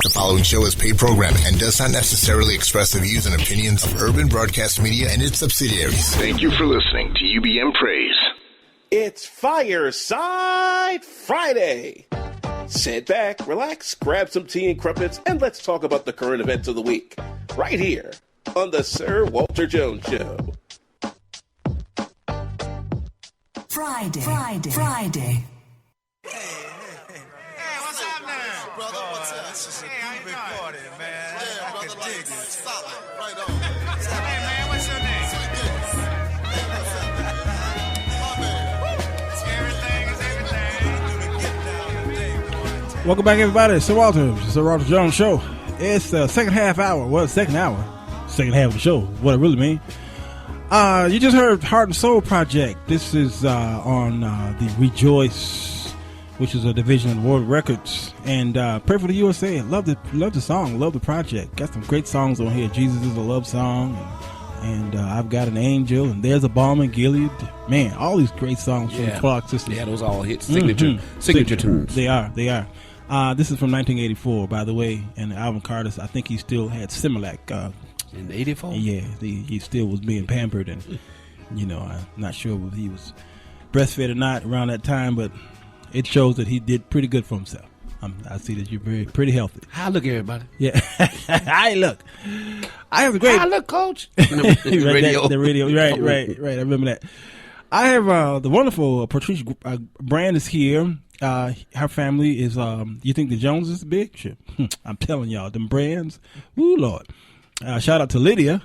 The following show is paid programming and does not necessarily express the views and opinions of Urban Broadcast Media and its subsidiaries. Thank you for listening to UBM Praise. It's Fireside Friday. Sit back, relax, grab some tea and crumpets, and let's talk about the current events of the week. Right here on the Sir Walter Jones Show. Friday. Hey, what's up now? Brother, what's up? This is a big party, man. Yeah, I brother, can dig it. solid. Right on. Hey, man, what's your name? Hey, what's up? My man. Everything is everything. Welcome back, everybody. Sir Walter Jones Show. It's the second half hour. Well, second hour. Second half of the show. What I really mean. You just heard Heart and Soul Project. This is on the Rejoice, which is a division of World Records. And Pray for the USA. Love the song. Love the project. Got some great songs on here. Jesus is a Love Song. And I've Got an Angel. And There's a Balm in Gilead. Man, all these great songs from the Clark sisters. Yeah, those all hits. Signature tunes. They are. This is from 1984, by the way. And Alvin Carter, I think he still had Similac. In 84? Yeah, he still was being pampered, and I'm not sure if he was breastfed or not around that time, but it shows that he did pretty good for himself. I see that you're pretty healthy. How look, everybody? Yeah, I look. I have a great. How look, Coach? Radio. The radio. Right. I remember that. I have the wonderful Patrice Brand is here. Her family is. You think the Joneses is big? Sure. I'm telling y'all, them Brands. Ooh, Lord. Shout out to Lydia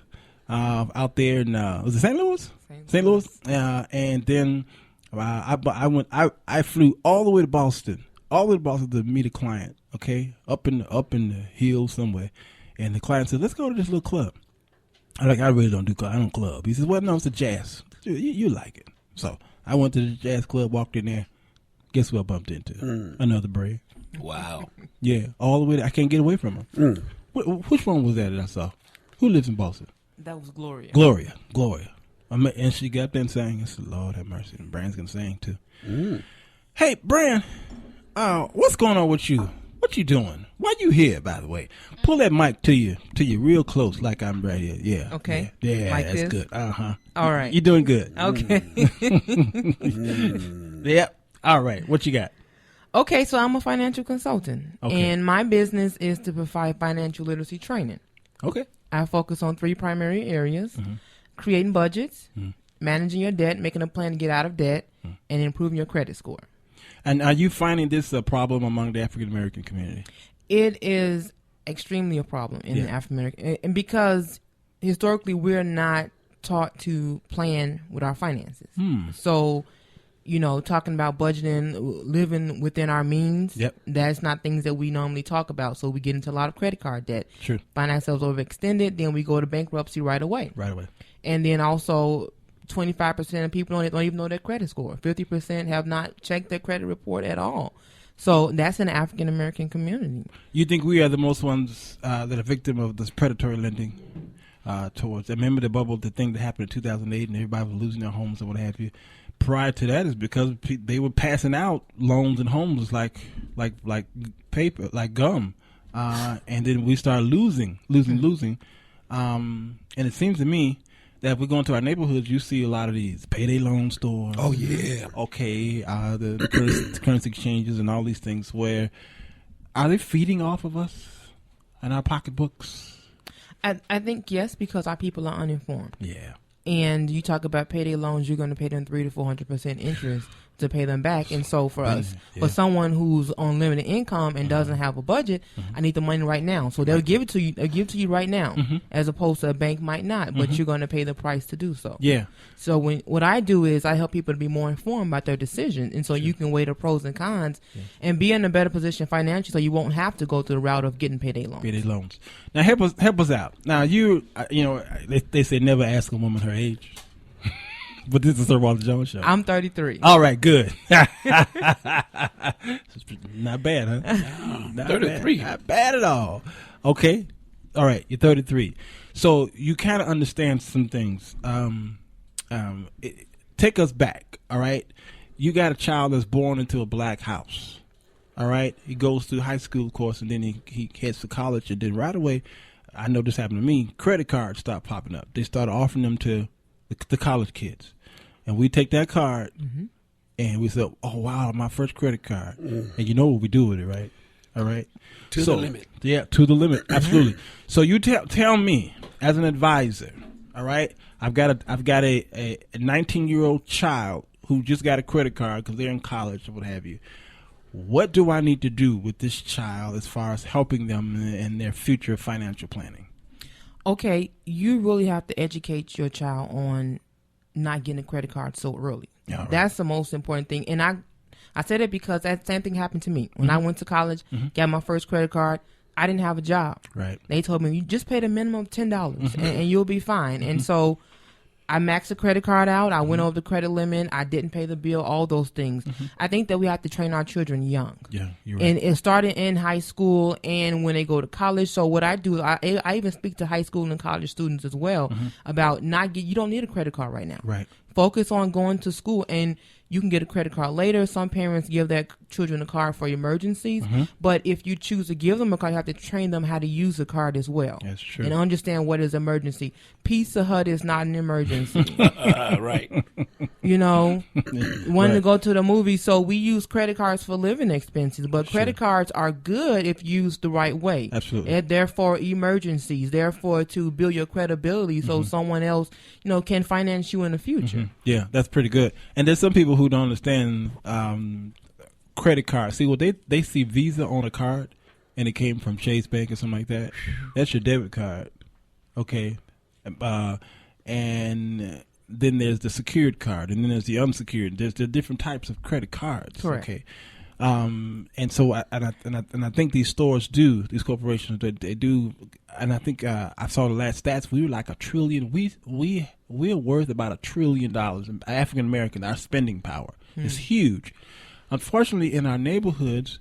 out there in was it St. Louis? St. Louis. And then I flew all the way to Boston, to meet a client. Okay, up in the hills somewhere, and the client said, "Let's go to this little club." I'm like, "I really don't do club. I don't club." He says, "Well, no, it's a jazz. You like it." So I went to the jazz club, walked in there. Guess what I bumped into? Another Brand. Wow. Yeah, all the way. I can't get away from him. Which one was that I saw? Who lives in Boston? That was Gloria. Gloria. And she got there and sang. I said, Lord have mercy. And Brand's going to sing too. Hey, Brand, what's going on with you? What you doing? Why you here, by the way? Pull that mic to you real close like I'm right here. Yeah. Okay. Yeah, like that's this? Good. Uh-huh. All right. You're doing good. Okay. Yep. All right. What you got? Okay, so I'm a financial consultant. Okay. And my business is to provide financial literacy training. Okay. I focus on 3 primary areas: creating budgets, managing your debt, making a plan to get out of debt, and improving your credit score. And are you finding this a problem among the African American community? It is extremely a problem in the African American, and because historically we're not taught to plan with our finances. So, talking about budgeting, living within our means, that's not things that we normally talk about. So we get into a lot of credit card debt. True. Find ourselves overextended, then we go to bankruptcy right away. Right. And then also 25% of people don't even know their credit score. 50% have not checked their credit report at all. So that's in the African American community. You think we are the most ones that are victim of this predatory lending towards? I remember the bubble, the thing that happened in 2008, and everybody was losing their homes and what have you. Prior to that is because they were passing out loans and homes like paper, like gum, and then we started losing. And it seems to me that if we go into our neighborhoods, you see a lot of these payday loan stores. Oh, yeah. Okay, the currency exchanges and all these things. Where are they feeding off of us and our pocketbooks? I think yes, because our people are uninformed. Yeah. And you talk about payday loans, you're going to pay them 300 to 400% interest to pay them back. And so for us, for someone who's on limited income and doesn't have a budget, I need the money right now. So they'll give it to you. They'll give it to you right now, as opposed to a bank might not. But you're going to pay the price to do so. Yeah. So what I do is I help people to be more informed about their decision, and so you can weigh the pros and cons and be in a better position financially, so you won't have to go through the route of getting payday loans. Now help us out. Now they say never ask a woman her age. But this is Sir Walter Jones Show. I'm 33. All right, good. Not bad, huh? Not 33. Not bad at all. Okay. All right, you're 33. So you kind of understand some things. Take us back, all right? You got a child that's born into a black house. All right, he goes through high school, of course, and then he heads to college, and then right away, I know this happened to me. Credit cards start popping up. They started offering them to the college kids, and we take that card, and we say, "Oh wow, my first credit card," and you know what we do with it, right? All right, To the limit. Yeah, to the limit, absolutely. So you tell me as an advisor, all right? I've got a 19-year-old child who just got a credit card because they're in college or what have you. What do I need to do with this child as far as helping them in their future financial planning? Okay, you really have to educate your child on not getting a credit card so early. Yeah, right. That's the most important thing. And I said it because that same thing happened to me. When I went to college, got my first credit card, I didn't have a job. Right. They told me, you just pay the minimum of $10 and you'll be fine. And so I maxed the credit card out. I went over the credit limit. I didn't pay the bill, all those things. I think that we have to train our children young. Yeah, you're right. And it started in high school and when they go to college. So what I do, I even speak to high school and college students as well about you don't need a credit card right now. Right. Focus on going to school, and you can get a credit card later. Some parents give their children a card for emergencies, but if you choose to give them a card, you have to train them how to use the card as well. That's true. And understand what is emergency. Pizza Hut is not an emergency. Right. You know, wanting Right. to go to the movie. So we use credit cards for living expenses, but credit cards are good if used the right way. Absolutely. And they're for emergencies. Therefore, to build your credibility so someone else, can finance you in the future. Yeah, that's pretty good. And there's some people who don't understand credit cards. See, well, they see Visa on a card, and it came from Chase Bank or something like that. That's your debit card, okay? And then there's the secured card, and then there's the unsecured. There's the different types of credit cards. Correct. Okay. And so I think these stores do, these corporations, they do, and I think I saw the last stats. We were like $1 trillion. We're worth about $1 trillion. African American, our spending power is huge. Unfortunately, in our neighborhoods,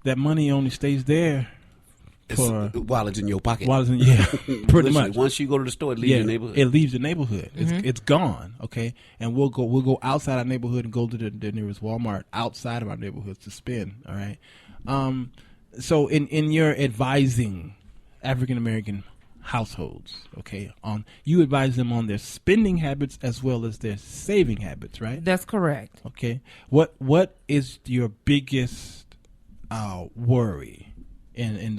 that money only stays there While it's in your pocket. pretty Literally, much. Once you go to the store, it leaves your neighborhood. It leaves the neighborhood. It's gone. Okay, and we'll go outside our neighborhood and go to the nearest Walmart outside of our neighborhoods to spend. All right. So in your advising African American households, okay, you advise them on their spending habits as well as their saving habits, right? That's correct. Okay. What is your biggest worry in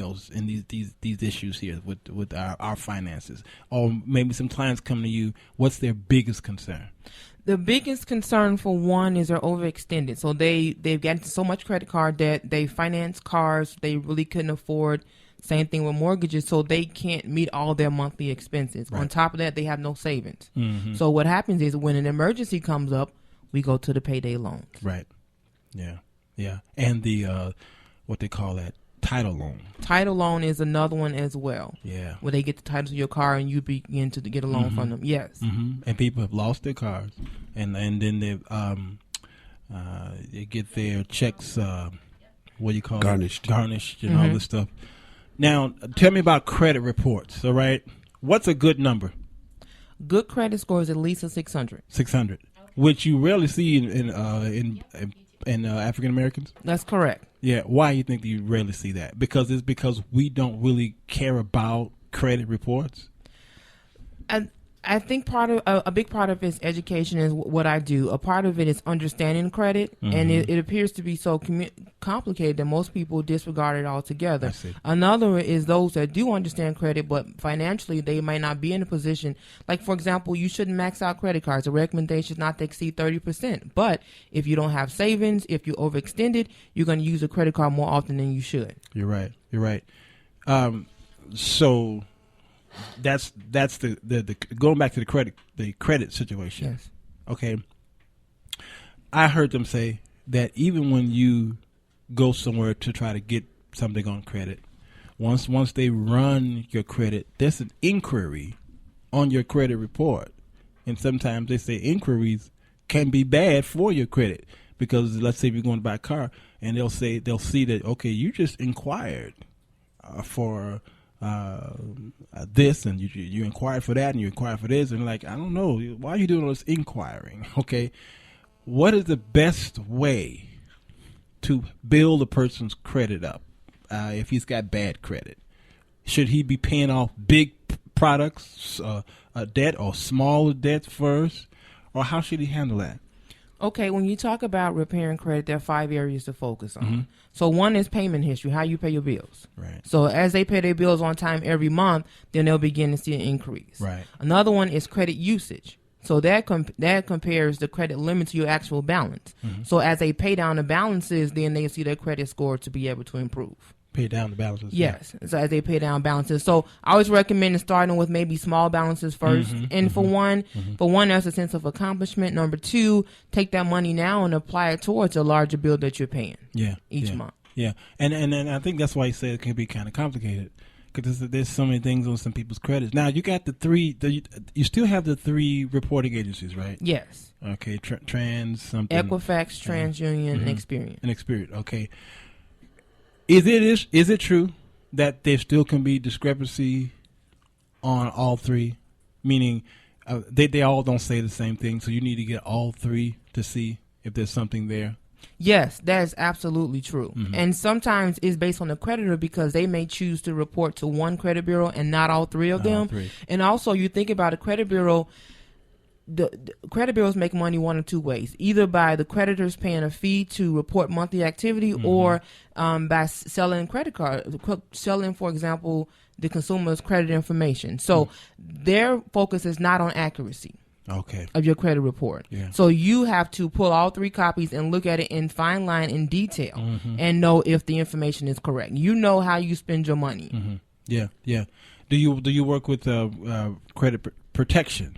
these issues here with our finances? Or maybe some clients come to you, what's their biggest concern? The biggest concern for one is they're overextended. So they've gotten so much credit card debt, they finance cars they really couldn't afford. Same thing with mortgages, so they can't meet all their monthly expenses. Right. On top of that, they have no savings. So what happens is when an emergency comes up, we go to the payday loans. Right. Yeah. Yeah. And the what they call that, title loan. Title loan is another one as well. Yeah. Where they get the title to your car and you begin to get a loan from them. Yes. And people have lost their cars, and then they get their checks. What do you call Garnished. it? Garnished and all this stuff. Now, tell me about credit reports. All right, what's a good number? Good credit score is at least a 600. 600, which you rarely see in African Americans. That's correct. Yeah, why do you think you rarely see that? Because we don't really care about credit reports. And I think a big part of his education is what I do. A part of it is understanding credit, and it appears to be so complicated that most people disregard it altogether. Another is those that do understand credit, but financially they might not be in a position. Like, for example, you shouldn't max out credit cards. The recommendation is not to exceed 30%. But if you don't have savings, if you're overextended, you're going to use a credit card more often than you should. You're right. So that's the going back to the credit situation. Yes. Okay. I heard them say that even when you go somewhere to try to get something on credit, once they run your credit, there's an inquiry on your credit report, and sometimes they say inquiries can be bad for your credit because let's say if you're going to buy a car and they'll see that okay, you just inquired for this, and you inquired for that, and you inquired for this, and like, I don't know, why are you doing all this inquiring? Okay, what is the best way to build a person's credit up, if he's got bad credit, should he be paying off big products, debt, or smaller debts first, or how should he handle that? Okay, when you talk about repairing credit, there are 5 areas to focus on. So one is payment history, how you pay your bills. Right. So as they pay their bills on time every month, then they'll begin to see an increase. Right. Another one is credit usage. So that compares the credit limit to your actual balance. So as they pay down the balances, then they see their credit score to be able to improve. Pay down the balances. Yes. So as they pay down balances. So I always recommend starting with maybe small balances first. And for one, there's a sense of accomplishment. Number two, take that money now and apply it towards a larger bill that you're paying. Each month. Yeah. And I think that's why you say it can be kind of complicated, because there's so many things on some people's credits. Now you got you still have the 3 reporting agencies, right? Yes. Okay. Trans something. Equifax, TransUnion, and Experian. And Experian. Okay. Is it true that there still can be discrepancy on all 3? Meaning, they all don't say the same thing, so you need to get all 3 to see if there's something there. Yes, that is absolutely true. And sometimes it's based on the creditor, because they may choose to report to one credit bureau and not all 3 of them. And also, you think about a credit bureau. The credit bureaus make money one of 2 ways: either by the creditors paying a fee to report monthly activity, or by selling credit cards, selling, for example, the consumer's credit information. So their focus is not on accuracy of your credit report. So you have to pull all 3 copies and look at it in fine line in detail and know if the information is correct. You know how you spend your money. Yeah. Do you work with credit protection?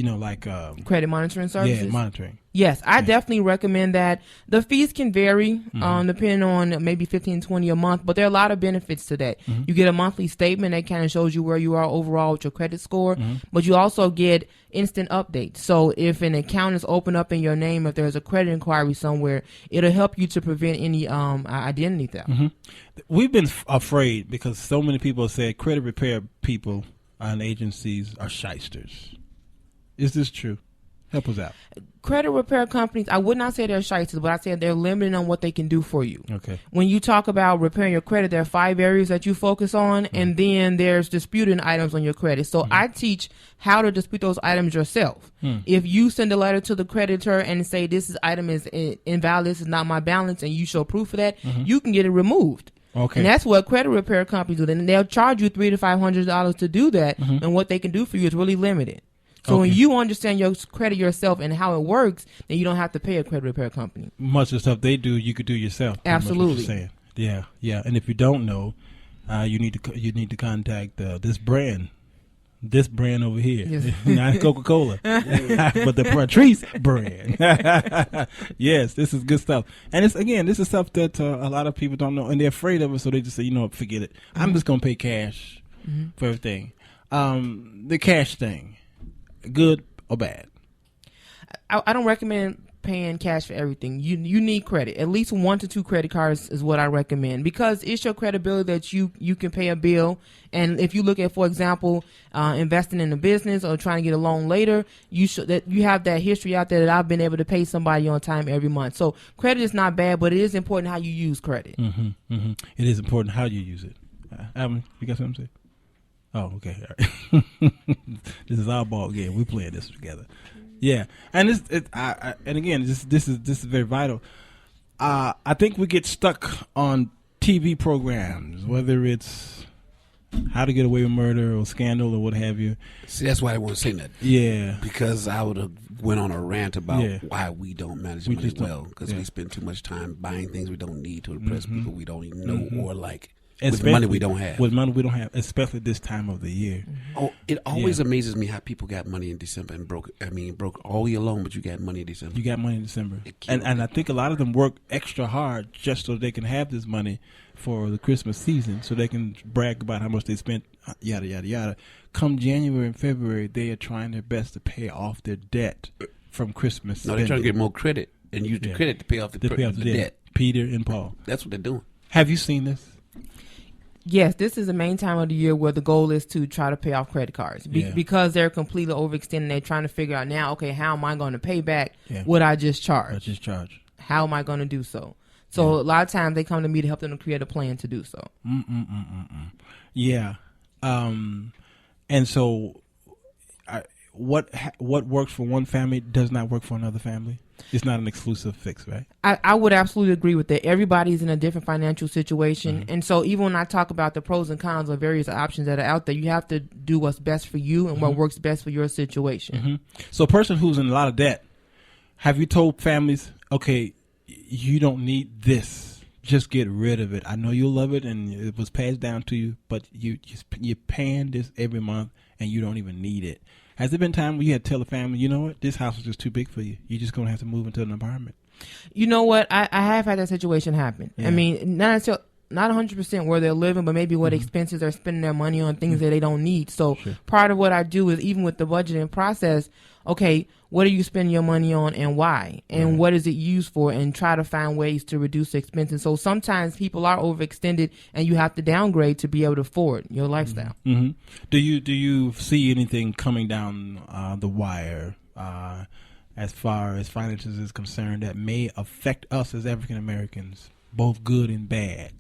Like credit monitoring services. Yeah, monitoring. Yes, I definitely recommend that. The fees can vary depending on maybe $15, $20 a month, but there are a lot of benefits to that. You get a monthly statement that kind of shows you where you are overall with your credit score, but you also get instant updates. So if an account is open up in your name, if there's a credit inquiry somewhere, it'll help you to prevent any identity theft. We've been afraid because so many people say credit repair people and agencies are shysters. Is this true? Help us out. Credit repair companies, I would not say they're shysters, but I say they're limited on what they can do for you. Okay. When you talk about repairing your credit, there are 5 areas that you focus on, and then there's disputing items on your credit. So I teach how to dispute those items yourself. If you send a letter to the creditor and say this item is invalid, this is not my balance, and you show proof of that, you can get it removed. Okay. And that's what credit repair companies do. And they'll charge you $300 to $500 to do that, and what they can do for you is really limited. So when you understand your credit yourself and how it works, then you don't have to pay a credit repair company. Much of the stuff they do, you could do yourself. Absolutely. Yeah. And if you don't know, you need to contact this brand over here, not Coca-Cola, but the Patrice brand. Yes, this is good stuff. And this is stuff that a lot of people don't know, and they're afraid of it, so they just say, forget it. I'm just gonna pay cash for everything. The cash thing. Good or bad? I don't recommend paying cash for everything. You need credit. At least 1 to 2 credit cards is what I recommend, because it's your credibility that you can pay a bill. And if you look at, for example, investing in a business or trying to get a loan later, you have that history out there that I've been able to pay somebody on time every month. So credit is not bad, but it is important how you use credit. It is important how you use it. Alvin, you got something to say? Oh, okay. All right. This is our ball game. We're playing this together. Yeah, and this is very vital. I think we get stuck on TV programs, whether it's How to Get Away with Murder or Scandal or what have you. See, that's why I won't say that. Yeah, because I would have went on a rant about why we don't manage money well, because we spend too much time buying things we don't need to impress people we don't even know or like. With money we don't have. With money we don't have, especially this time of the year. Oh, it always amazes me how people got money in December and broke all year long, but you got money in December. You got money in December. And I think a lot of them work extra hard just so they can have this money for the Christmas season, so they can brag about how much they spent, yada, yada, yada. Come January and February, they are trying their best to pay off their debt from Christmas. No, they're trying to get more credit and use the credit to pay off the debt. Peter and Paul. That's what they're doing. Have you seen this? Yes, this is the main time of the year where the goal is to try to pay off credit cards because they're completely overextended. They're trying to figure out now, okay, how am I going to pay back what I just charged? How am I going to do so? So a lot of times they come to me to help them to create a plan to do so. Yeah. And so what works for one family does not work for another family? It's not an exclusive fix, right? I would absolutely agree with that. Everybody's in a different financial situation. And so even when I talk about the pros and cons of various options that are out there, you have to do what's best for you and what works best for your situation. So a person who's in a lot of debt, have you told families, okay, you don't need this, just get rid of it. I know you'll love it and it was passed down to you, but you're paying this every month and you don't even need it. Has there been time where you had to tell the family, you know what, this house is just too big for you. You're just going to have to move into an apartment? You know what? I have had that situation happen. Yeah. I mean, not 100% where they're living, but maybe what expenses they're spending their money on, things that they don't need. So part of what I do is, even with the budgeting process, okay, what are you spending your money on and why? And what is it used for? And try to find ways to reduce expenses. So sometimes people are overextended and you have to downgrade to be able to afford your lifestyle. Do you see anything coming down the wire as far as finances is concerned that may affect us as African Americans, both good and bad?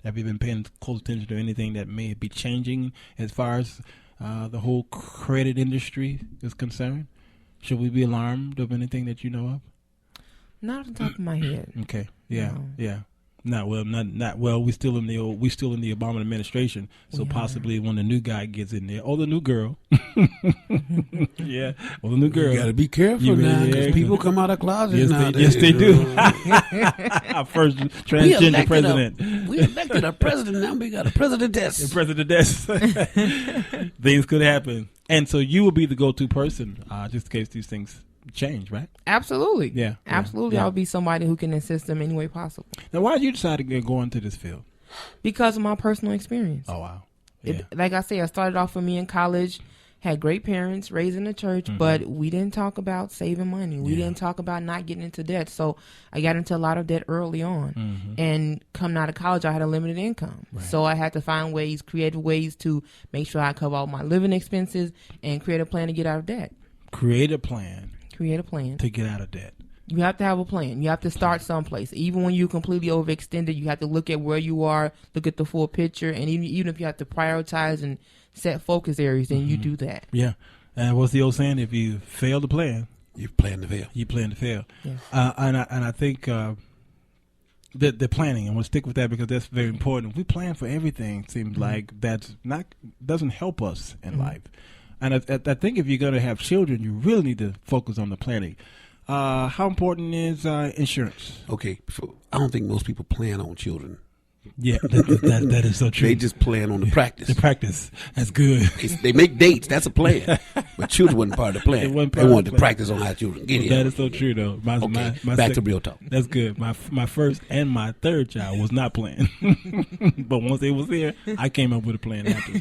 Have you been paying close attention to anything that may be changing as far as the whole credit industry is concerned? Should we be alarmed of anything that you know of? Not off the top of my head. Okay. Yeah. No. Yeah. Not well. We still in the Obama administration, so possibly when the new guy gets in there, or the new girl, yeah, or the new girl. You got to be careful now, because people come out of closets nowadays. Yes, they do. Our first transgender president. We elected a president. Now we got a presidentess. Things could happen, and so you will be the go-to person, just in case these things change, right? Absolutely. Yeah. Absolutely. Yeah. I'll be somebody who can assist them any way possible. Now, why did you decide to go into this field? Because of my personal experience. Oh, wow. Yeah. Like I say, I started off with me in college, had great parents, raised in the church, but we didn't talk about saving money. We didn't talk about not getting into debt. So I got into a lot of debt early on. And coming out of college, I had a limited income. Right. So I had to find creative ways to make sure I cover all my living expenses and create a plan to get out of debt. Create a plan To get out of debt. You have to have a plan. You have to start someplace. Even when you're completely overextended, you have to look at where you are, look at the full picture, and even if you have to prioritize and set focus areas, then you do that. Yeah. And what's the old saying? If you fail to plan, you plan to fail. You plan to fail. Yes. And I think the planning, I'm going to stick with that because that's very important. We plan for everything. It seems like doesn't help us in life. And I think if you're going to have children, you really need to focus on the planning. How important is insurance? Okay, I don't think most people plan on children. Yeah, that is so true. They just plan on the practice. The practice. That's good. They make dates. That's a plan. But children wasn't part of the plan. They wanted to practice on how children get here. That is so true, though. Back to real talk. That's good. My first and my third child was not planned. But once they was here, I came up with a plan after.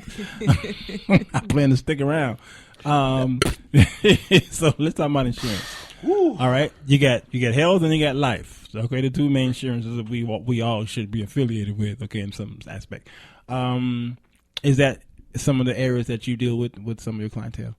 I plan to stick around. So let's talk about insurance. Woo. All right, you got health and you got life. So, okay, the two main insurances that we all should be affiliated with. Okay, in some aspect, is that some of the areas that you deal with some of your clientele?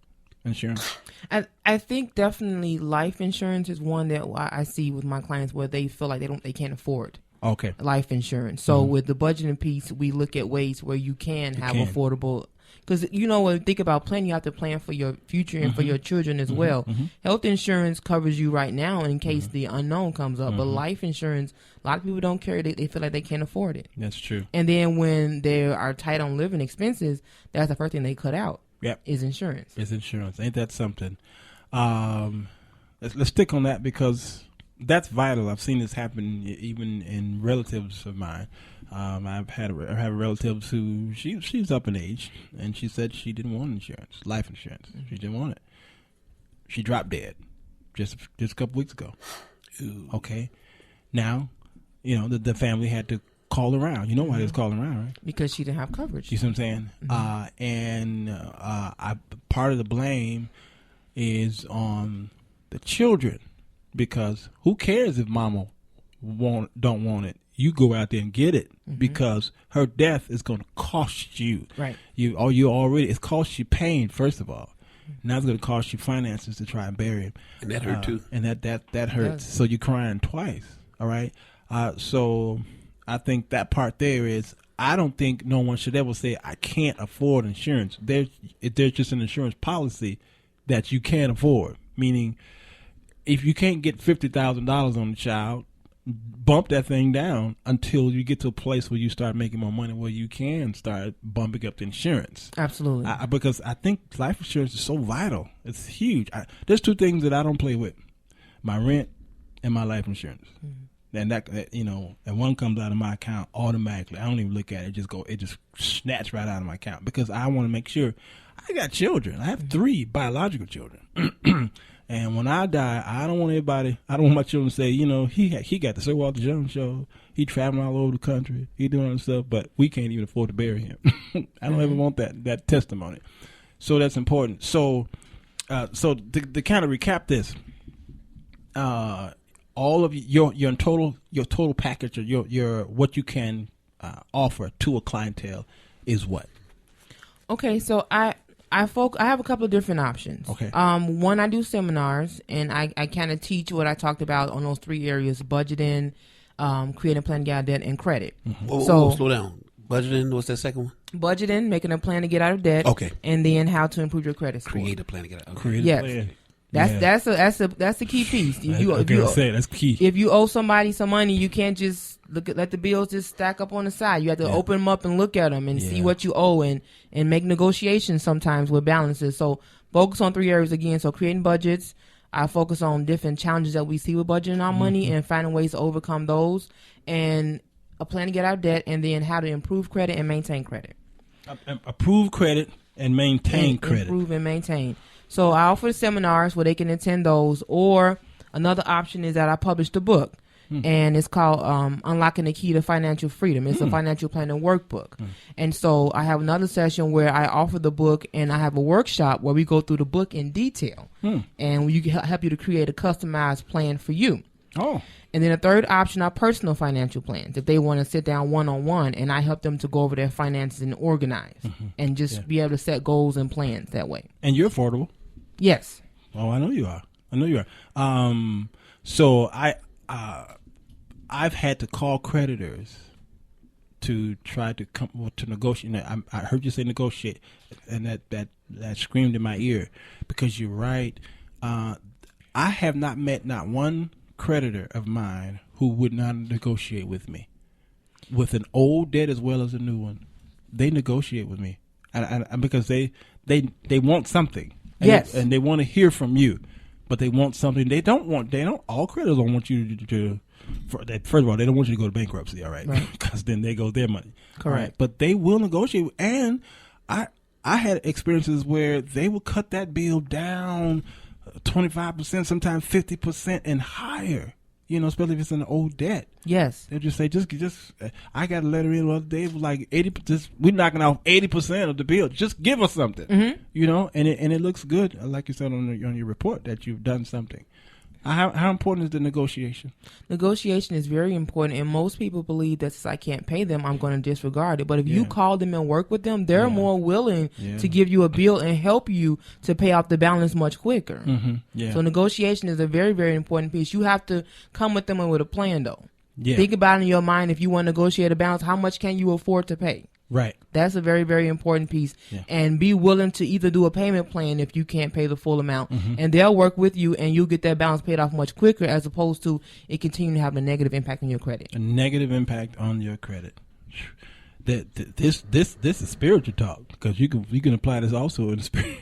Insurance. I think definitely life insurance is one that I see with my clients where they feel like they can't afford. Okay. Life insurance. So with the budgeting piece, we look at ways where you can have affordable. Because, when you think about planning, you have to plan for your future and for your children as well. Health insurance covers you right now in case the unknown comes up. But life insurance, a lot of people don't carry it. They feel like they can't afford it. That's true. And then when they are tight on living expenses, that's the first thing they cut out. Yep. Is insurance. It's insurance. Ain't that something? Let's stick on that because that's vital. I've seen this happen even in relatives of mine. I have relatives who she's up in age, and she said she didn't want insurance, life insurance. She didn't want it. She dropped dead just a couple weeks ago. Ooh. Okay, now the family had to call around. You know why they was calling around, right? Because she didn't have coverage. You see what I'm saying? Part of the blame is on the children because who cares if mama don't want it? You go out there and get it because her death is going to cost you. Right. It's cost you pain, first of all. Now it's going to cost you finances to try and bury him. And that hurt too. And that hurts. So you're crying twice. All right. So I think that part there is, I don't think no one should ever say, I can't afford insurance. There's just an insurance policy that you can't afford, meaning if you can't get $50,000 on the child, bump that thing down until you get to a place where you start making more money, where you can start bumping up the insurance. Absolutely. Because I think life insurance is so vital. It's huge. There's two things that I don't play with: my rent and my life insurance. Mm-hmm. And that and one comes out of my account automatically. I don't even look at it. It just snatch right out of my account, because I want to make sure. I got children. I have 3 biological children. And when I die, I don't want my children to say, he got the Sir Walter Jones show. He traveling all over the country. He doing other stuff, but we can't even afford to bury him. I don't ever want that testimony. So that's important. So to kind of recap this, all of your total package, or your what you can offer to a clientele is what? Okay, so I have a couple of different options. Okay. One, I do seminars, and I kind of teach what I talked about on those 3 areas: budgeting, creating a plan to get out of debt, and credit. Mm-hmm. Whoa, slow down. Budgeting, what's that second one? Budgeting, making a plan to get out of debt. Okay. And then how to improve your credit score. Create a plan to get out. Okay. Create a plan. That's the key piece. That's key. If you owe somebody some money, you can't just let the bills just stack up on the side. You have to open them up and look at them and see what you owe, and make negotiations sometimes with balances. So focus on 3 areas again. So creating budgets. I focus on different challenges that we see with budgeting our money and finding ways to overcome those, and a plan to get out of debt, and then how to improve credit and maintain credit. Approve credit and maintain credit. Improve and maintain. So I offer seminars where they can attend those, or another option is that I published a book, and it's called Unlocking the Key to Financial Freedom. It's a financial planning workbook. And so I have another session where I offer the book, and I have a workshop where we go through the book in detail, and we help you to create a customized plan for you. Oh. And then a third option are personal financial plans. If they want to sit down one-on-one, and I help them to go over their finances and organize and just be able to set goals and plans that way. And you're affordable. Yes. Oh, I know you are. So I've had to call creditors to try to come to negotiate. I heard you say negotiate, and that screamed in my ear, because you're right. I have not met not one creditor of mine who would not negotiate with me, with an old debt as well as a new one. They negotiate with me, and because they want something. And they want to hear from you, but they want something. All creditors don't want you to first of all, they don't want you to go to bankruptcy, all right? Because then they go their money. Correct. Right? But they will negotiate. And I had experiences where they will cut that bill down 25%, sometimes 50% and higher. Especially if it's an old debt. Yes. They'll just say, I got a letter in the other day. It was like 80%. We're knocking off 80% of the bill. Just give us something. And it looks good, like you said on your report, that you've done something. How important is the negotiation? Negotiation is very important, and most people believe that since I can't pay them, I'm going to disregard it. But if you call them and work with them, they're more willing to give you a bill and help you to pay off the balance much quicker. So negotiation is a very, very important piece. You have to come with them with a plan, though. Think about it in your mind. If you want to negotiate a balance, how much can you afford to pay? Right. That's a very, very important piece. And be willing to either do a payment plan if you can't pay the full amount. And they'll work with you, and you'll get that balance paid off much quicker, as opposed to it continuing to have a negative impact on your credit. A negative impact on your credit. This is spiritual talk, because you can apply this also in the spirit.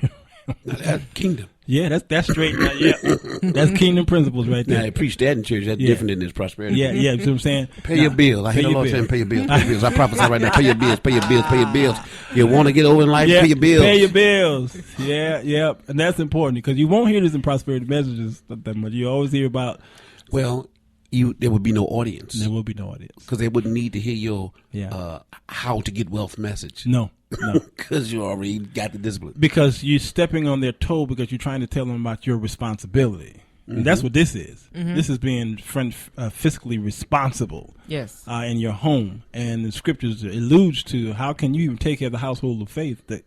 That's kingdom. Yeah, that's straight. That's kingdom principles right there. Now, I preach that in church. That's different than this prosperity. Yeah, you know what I'm saying? Pay your bill. I hear the Lord saying, pay your bills. Pay your bills. I prophesy right now. Pay your bills. Pay your bills. Pay your bills. You want to get over in life? Pay your bills. Pay your bills. Yeah. And that's important, because you won't hear this in prosperity messages that much. You always hear about. Well, there would be no audience. There will be no audience, because they wouldn't need to hear your how to get wealth message. No, because you already got the discipline. Because you're stepping on their toe, because you're trying to tell them about your responsibility. And that's what this is. This is being fiscally responsible. Yes. In your home. And the scriptures alludes to how can you even take care of the household of faith that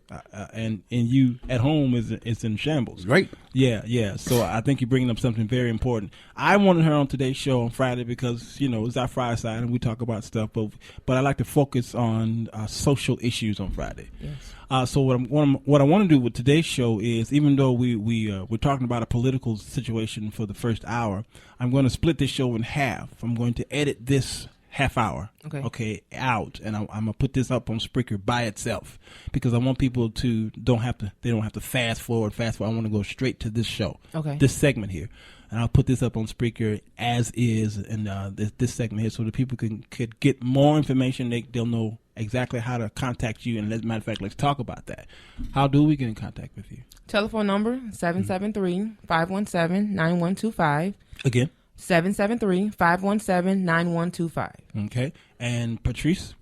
and you at home is in shambles. Right. Yeah. So I think you're bringing up something very important. I wanted her on today's show on Friday because, it's our Friday side and we talk about stuff, but I like to focus on social issues on Friday. Yes. So what I want to do with today's show is, even though we're talking about a political situation for the first hour, I'm going to split this show in half. I'm going to edit this half hour, out, and I'm gonna put this up on Spreaker by itself because I want people to don't have to fast forward. I want to go straight to this show, this segment here. And I'll put this up on Spreaker as is, and this segment here, so that people could get more information. They'll know exactly how to contact you. And as a matter of fact, let's talk about that. How do we get in contact with you? Telephone number 773-517-9125. Again, 773-517-9125. Okay, and Patrice.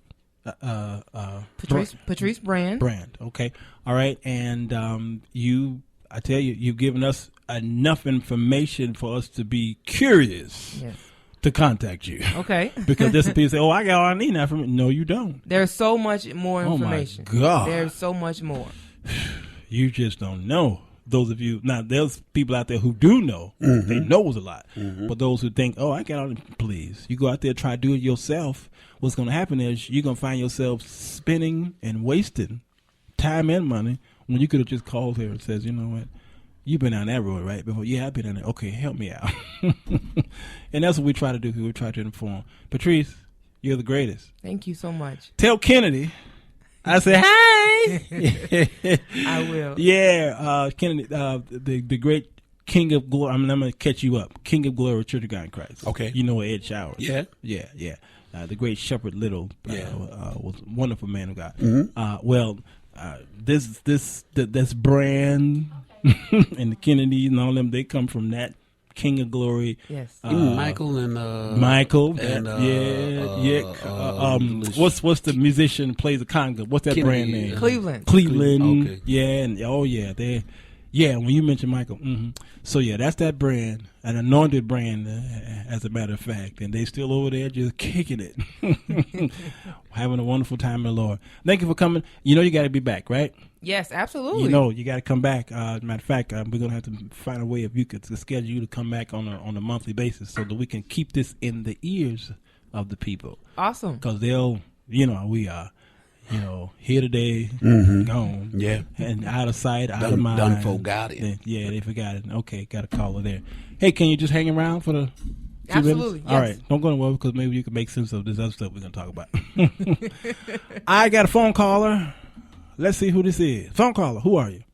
Patrice Brand. Okay, all right, and I tell you, you've given us enough information for us to be curious to contact you. Okay. Because there's some people say, I got all I need now from it. No, you don't. There's so much more information. Oh, my God. There's so much more. You just don't know. Those of you, now there's people out there who do know. Mm-hmm. They know a lot. Mm-hmm. But those who think, I got all, please, you go out there, try to do it yourself. What's going to happen is you're going to find yourself spending and wasting time and money when you could have just called her and says, you know what? You've been down that road, right? Before, I've been down there. Okay, help me out. And that's what we try to do. We try to inform. Patrice, you're the greatest. Thank you so much. Tell Kennedy I said, hey. I will. Yeah, Kennedy, the great King of Glory. I'm going to catch you up. King of Glory, Church of God in Christ. Okay. You know Ed Showers. Yeah. Yeah. The great Shepherd Little was a wonderful man of God. Mm-hmm. This brand and the Kennedys and all them, they come from that King of Glory. Yes. Michael and what's the musician who plays the conga? What's that brand name? Cleveland. Okay. Yeah, and when you mention Michael, so that's that brand, an anointed brand, as a matter of fact, and they still over there just kicking it, having a wonderful time in the Lord. Thank you for coming. You got to be back, right? Yes, absolutely. You got to come back. Matter of fact, we're gonna have to find a way if you could schedule you to come back on a monthly basis so that we can keep this in the ears of the people. Awesome. Because they'll, we are. Here today, gone. Yeah. And out of sight, out of mind. Done forgot it. They forgot it. Okay, got a caller there. Hey, can you just hang around for the 2 Absolutely, minutes? yes. All right. Don't go anywhere because maybe you can make sense of this other stuff we're going to talk about. I got a phone caller. Let's see who this is. Phone caller, who are you?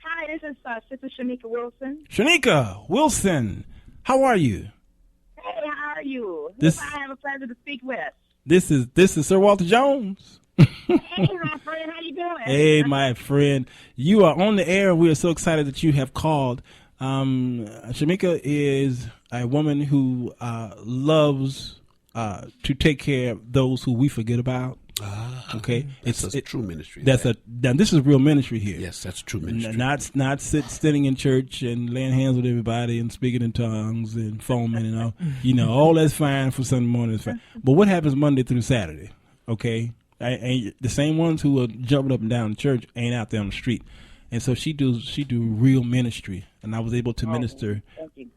Hi, this is Sister Shanika Wilson. Shanika Wilson, how are you? Hey, how are you? I have a pleasure to speak with. This is Sir Walter Jones. Hey, my friend, how you doing? Hey, my friend. You are on the air. We are so excited that you have called. Shamika is a woman who loves to take care of those who we forget about. Okay, it's a true ministry. Now this is real ministry here. Yes, that's true ministry. Not sitting in church and laying hands with everybody and speaking in tongues and foaming and all. All that's fine for Sunday morning is fine. But what happens Monday through Saturday? Okay, the same ones who are jumping up and down in church ain't out there on the street, and so she do real ministry. And I was able to minister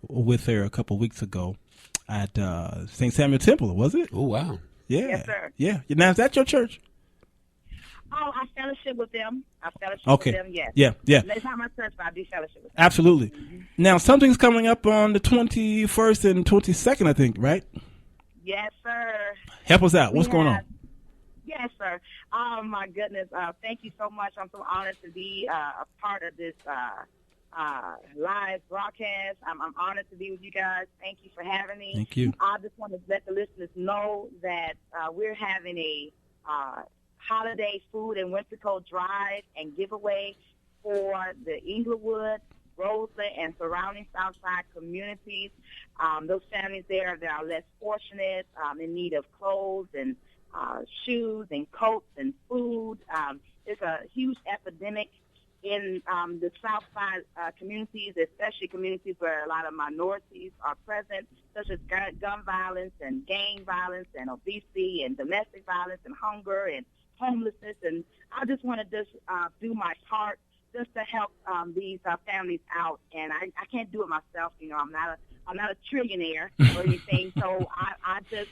with her a couple of weeks ago at St. Samuel Temple. Was it? Oh wow. Yeah. Yes, sir. Yeah. Now, is that your church? Oh, I fellowship with them. Okay. With them, yes. Yeah. It's not my church, but I do fellowship with them. Absolutely. Mm-hmm. Now, something's coming up on the 21st and 22nd, I think, right? Yes, sir. Help us out. What's going on? Yes, sir. Oh, my goodness. Thank you so much. I'm so honored to be a part of this live broadcast. I'm honored to be with you guys. Thank you for having me. Thank you. I just want to let the listeners know that we're having a holiday food and winter coat drive and giveaway for the Inglewood, Roseland, and surrounding Southside communities. Those families there that are less fortunate, in need of clothes and shoes and coats and food. There's a huge epidemic in the South Side communities, especially communities where a lot of minorities are present, such as gun violence and gang violence and obesity and domestic violence and hunger and homelessness. And I just want to just do my part just to help these families out. And I can't do it myself. You know, I'm not a trillionaire or anything. So I just,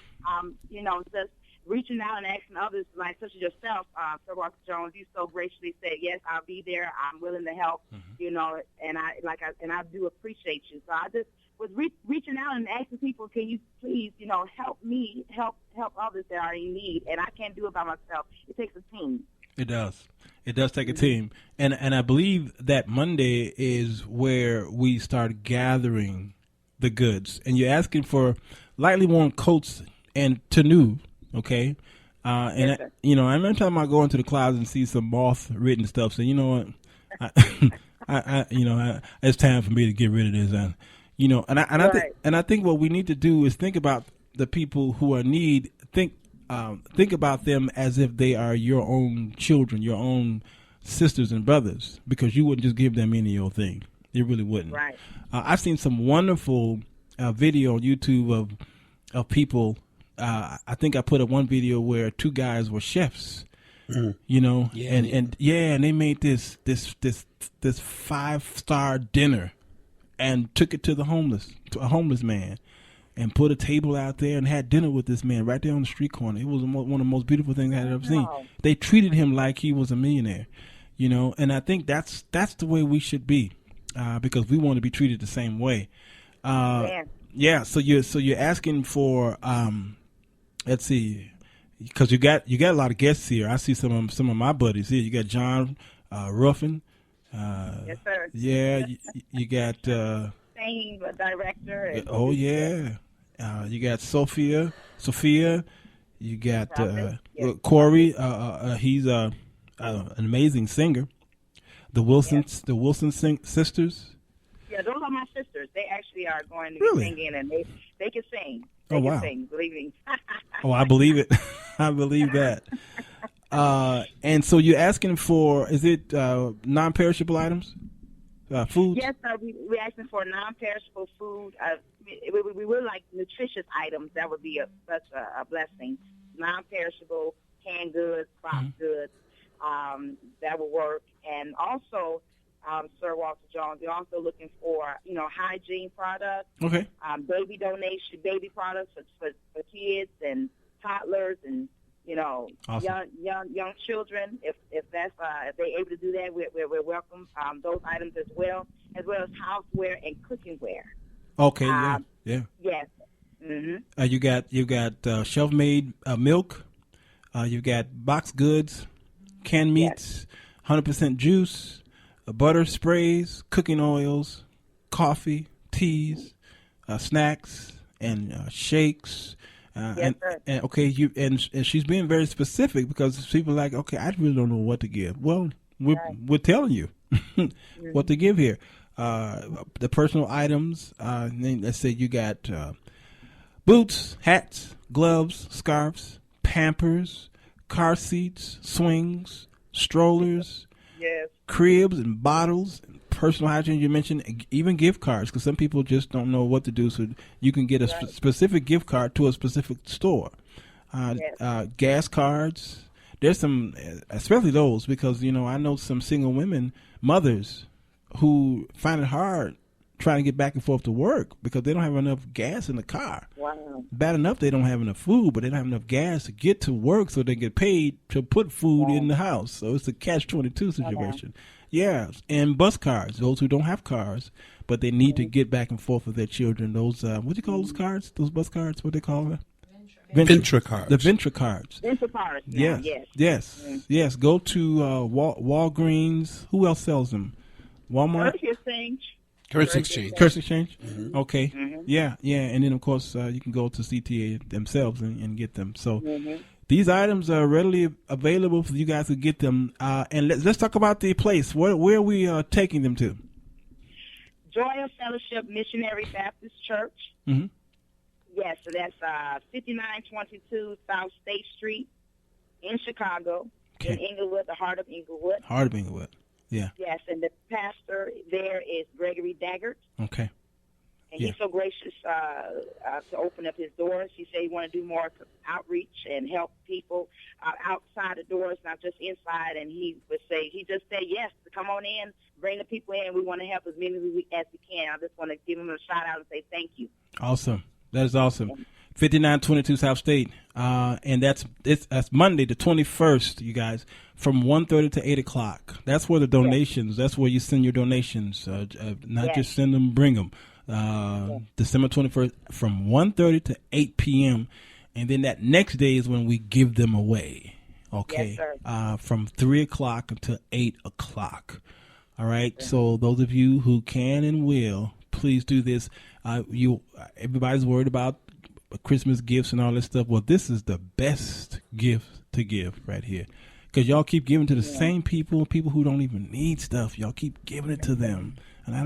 just reaching out and asking others, like such as yourself, Sir Walter Jones, you so graciously said, yes, I'll be there. I'm willing to help, and I do appreciate you. So I just was reaching out and asking people, can you please, help me, help others that are in need. And I can't do it by myself. It takes a team. It does. It does take a team. And I believe that Monday is where we start gathering the goods. And you're asking for lightly worn coats and tenue, okay? And, I remember time I go into the closet and see some moth-ridden stuff. So, you know what? It's time for me to get rid of this. I think what we need to do is think about the people who are in need. Think about them as if they are your own children, your own sisters and brothers, because you wouldn't just give them any old thing. You really wouldn't. Right. I've seen some wonderful video on YouTube of people. I think I put up one video where two guys were chefs. And they made this 5-star dinner and took it to a homeless man, and put a table out there and had dinner with this man right there on the street corner. It was one of the most beautiful things I had ever seen. They treated him like he was a millionaire, and I think that's the way we should be, because we want to be treated the same way. Yeah. So you're asking for, let's see, because you got a lot of guests here. I see some of my buddies here. You got John Ruffin. Yes, sir. Yeah, you got. A director. You got Sophia. You got Corey. He's an amazing singer. The Wilson sisters. Yeah, those are my sisters. They actually are going to Really? be singing, and they can sing. Oh, wow. Sing, believe me. I believe it. I believe that. And so you're asking for, is it non-perishable items? Food? Yes, sir. We're asking for non-perishable food. We would like nutritious items. That would be such a blessing. Non-perishable, canned goods, crop goods. That will work. And also, Sir Walter Jones, we're also looking for, hygiene products. Okay. Baby products for kids and toddlers and awesome. young children. If they're able to do that, we're welcome those items as well as houseware and cookingware. Okay. Yeah. Yes. Mm-hmm. You got shelf-made milk. You've got boxed goods, canned meats, 100% juice, butter sprays, cooking oils, coffee, teas, snacks, and shakes. Yes, sir. And she's being very specific, because people are like, okay, I really don't know what to give. Well, we're telling you what to give here. The personal items. Let's say you got boots, hats, gloves, scarves, Pampers, car seats, swings, strollers, cribs and bottles. Personal hygiene, you mentioned, even gift cards, because some people just don't know what to do. So you can get a specific gift card to a specific store. Gas cards. There's some, especially those, because, I know some single women, mothers, who find it hard trying to get back and forth to work because they don't have enough gas in the car. Wow. Bad enough they don't have enough food, but they don't have enough gas to get to work so they get paid to put food in the house. So it's a catch-22 situation. Yeah, and bus cards, those who don't have cars, but they need to get back and forth with their children. Those, what do you call those cards? Those bus cards, what do they call them? Venture cards. The venture cards. Venture cards. Yes. Go to Walgreens. Who else sells them? Walmart? Currency Exchange. Mm-hmm. Okay. Mm-hmm. Yeah. And then, of course, you can go to CTA themselves and get them. So these items are readily available for you guys to get them. And let's talk about the place. Where are we taking them to? Joy of Fellowship Missionary Baptist Church. Mm-hmm. Yes, so that's 5922 South State Street in Chicago, in Inglewood, the heart of Inglewood. Yeah. Yes, and the pastor there is Gregory Daggart. Okay. And he's so gracious to open up his doors. He said he want to do more outreach and help people outside the doors, not just inside. And he just said yes, to come on in, bring the people in. We want to help as many as we can. I just want to give him a shout out and say thank you. Awesome. That is awesome. 5922 South State, and that's Monday the 21st, you guys, from 1:30 to 8 o'clock. That's where the donations. That's where you send your donations. Not just send them, bring them. December 21st from 1:30 to 8 p.m. And then that next day is when we give them away. Okay. Yes, from 3 o'clock until 8 o'clock. All right. Yeah. So those of you who can and will, please do this. Everybody's worried about Christmas gifts and all this stuff. Well, this is the best gift to give right here. Because y'all keep giving to the same people who don't even need stuff. Y'all keep giving it to them. And I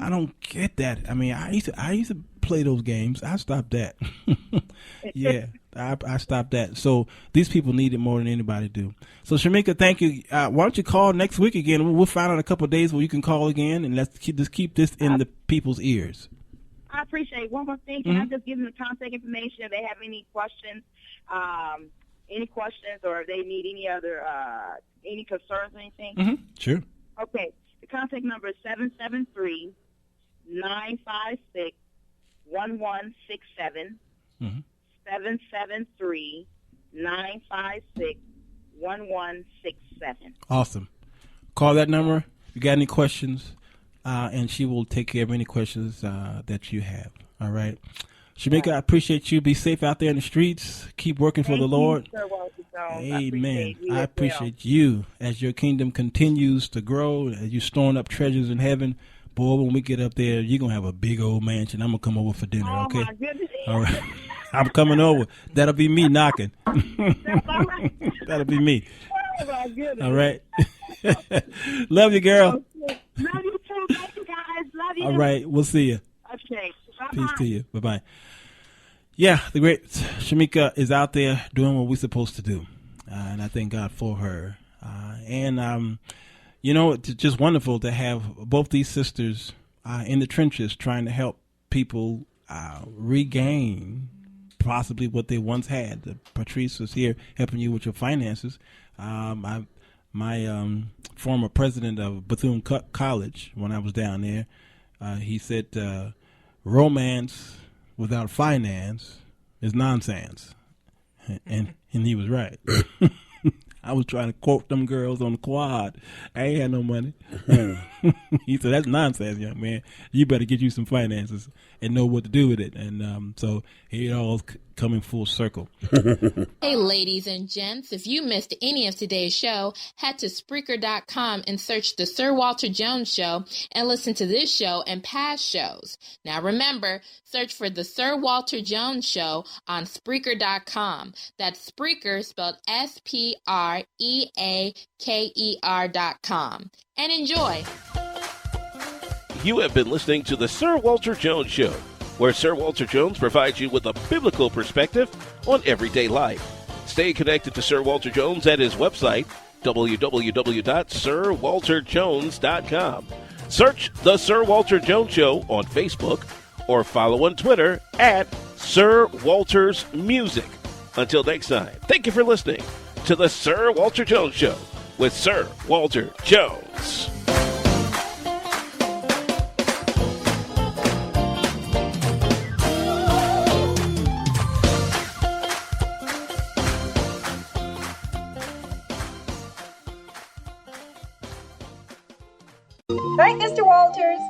don't get that. I mean, I used to play those games. I stopped that. Yeah, I stopped that. So these people need it more than anybody do. So Shamika, thank you. Why don't you call next week again? We'll find out a couple of days where you can call again, and let's keep this in the people's ears. I appreciate it. One more thing. Can I just give them the contact information if they have any questions? Or if they need any other any concerns or anything? Mm-hmm. Sure. Okay. The contact number is 773-956-1167. Mm-hmm. 773-956-1167. Awesome. Call that number if you got any questions, and she will take care of any questions that you have. All right. Shamika, I appreciate you. Be safe out there in the streets. Keep working for the Lord. Sir Walter Jones. Amen. I appreciate you as your kingdom continues to grow, as you're storing up treasures in heaven. Boy, when we get up there, you're going to have a big old mansion. I'm going to come over for dinner, okay? My goodness. All right. I'm coming over. That'll be me knocking. That's all right. That'll be me. Oh, my goodness. All right. Love you, girl. Okay. Love you, too. Thank you, guys. Love you. All right. We'll see you. Okay. Bye-bye. Peace to you. Bye-bye. Yeah, the great Shamika is out there doing what we're supposed to do, and I thank God for her. It's just wonderful to have both these sisters in the trenches trying to help people regain possibly what they once had. Patrice was here helping you with your finances. My former president of Bethune College, when I was down there, he said romance without finance is nonsense. And he was right. I was trying to quote them girls on the quad. I ain't had no money. He said, that's nonsense, young man. You better get you some finances and know what to do with it. And so here it all coming full circle. Hey, ladies and gents, if you missed any of today's show, head to Spreaker.com and search The Sir Walter Jones Show and listen to this show and past shows. Now remember, search for The Sir Walter Jones Show on Spreaker.com. That's Spreaker, spelled SPREAKER.com. And enjoy. You have been listening to The Sir Walter Jones Show, where Sir Walter Jones provides you with a biblical perspective on everyday life. Stay connected to Sir Walter Jones at his website, www.sirwalterjones.com. Search The Sir Walter Jones Show on Facebook or follow on Twitter at Sir Walter's Music. Until next time, thank you for listening to The Sir Walter Jones Show with Sir Walter Jones. Right, Mr. Walters?